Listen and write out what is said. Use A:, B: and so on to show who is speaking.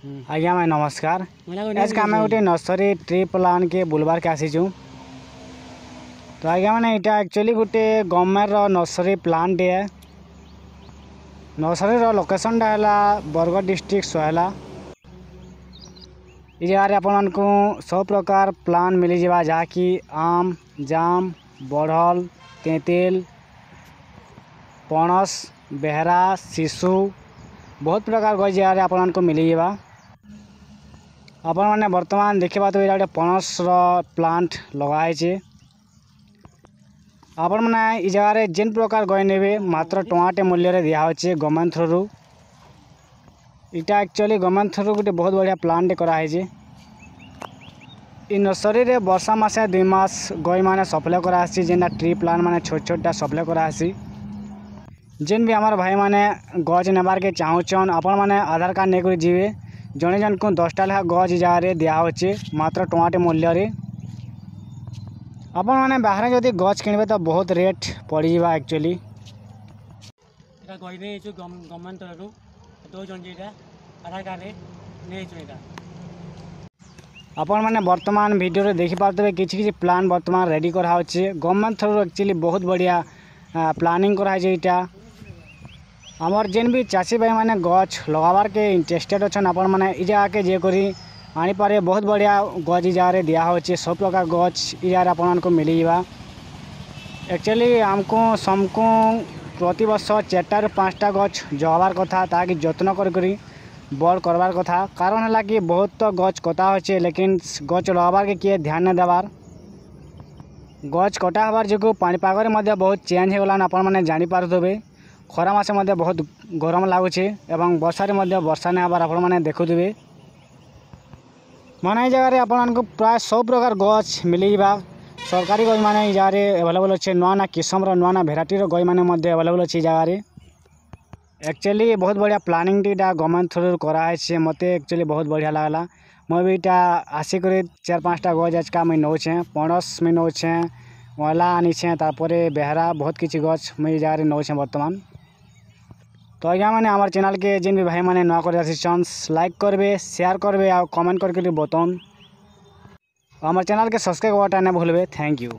A: आज्ञा मैं नमस्कार। आज आम गोटे नर्सरी ट्री प्लान के बुलबार के आसीचु। तो आज्ञा मैंने यहाँ एक्चुअली गोटे गवर्नमेंट नर्सरी प्लान टे। नर्सरी लोकेशन टा है बरगढ़ डिस्ट्रिक्ट सोहेला। ये जगह आपण को सब प्रकार प्लान मिली जावा जहाँकि आम, जाम, बड़हल, तेंतेल, पणस, बेहरा, शिशु बहुत प्रकार गज जगह आपण को मिली जावा। आपण मैंने बर्तमान देखा तो ये पणस प्लांट लगाई। आपण मैंने इस जगह जिन प्रकार गज ने मात्र टमाटे मूल्य दिखाई गवर्नमेंट थ्रू। इटा एक्चुअली गवर्नमेंट थ्रू गोटे बहुत बढ़िया प्लांट कराई। नर्सरी रे वर्षा मासे 2 मास गई मैंने सप्लाई करासी जेनटा ट्री प्लांट मैंने छोट छोटा सप्लाई करासी। जेन भी हमार भाई मैंने गज नेबार के चाहून आपण मैंने आधार कार्ड नहीं जीवे जड़े जन को 10टा लेखा गज जगह दिहे मात्र टमाटे मूल्य। आपण मैंने बाहर जदि गज किणवे तो बहुत रेट पड़ जावा। एक्चुअली
B: गवर्नमेंट तरफ आधार कार्ड नहीं
A: आपण मैंने वर्तमान वीडियो रे देखि पारते किछि प्लान वर्तमान रेडी कराचे गवर्नमेंट थ्रू। एक्चुअली बहुत बढ़िया प्लानिंग कराई। इटा आमर जेन भी चाषी भाई मैंने गछ लगाबार के इंटरेस्टेड अच्छन आपण मैंने इ जगह के जे करी आनी पारे बहुत बढ़िया गज जगह दिहे सब प्रकार गछ इ जगह आपण को मिली जावा। एक्चुअली आमको समको प्रति वर्ष 4टा ରୁ 5टा गछ जगाबार कथा ताकि जत्न करी बड़ करवार कथा। कारण है कि बहुत तो गछ कटा होचे लेकिन गछ लगाबार के किए ध्यान नहीं देवार। गछ कटा हबार जो पानीपाग में बहुत चेंज हो गलान आपण मैंने जानी पारुथबे। खरा मासे मध्य बहुत गरम लगुचे एवं वर्षा वर्षा नहीं हबार आपण मैंने देखुवे। माने जगह आपण को प्राय 100 प्रकार गछ मिली जावा। सरकारी गज मैंने जगह एवेलेबल अच्छे नुआ ना किस्म नुआ ना भेराइटी गज मैंने एवेलेबल अच्छे जगह। एक्चुअली बहुत बढ़िया प्लानिंग टीटा गवर्नमेंट थ्रू कराई। मत एक्चुअली बहुत बढ़िया लगला। मैं भी इटा आसिक 4-5टा गज आज का मुझे नौचे पणस में नौचे वाला आनीचे तापर बेहरा बहुत किसी गछ मुझे जगह नौचे वर्तमान। तो आज्ञा मैंने हमारे चैनल के जिन भी भाई मैंने नुआ कर लाइक करबे शेयर करबे और कमेंट करके बताऊँ। हमारे चैनल के सब्सक्राइब करना नहीं भूलबे। Thank you.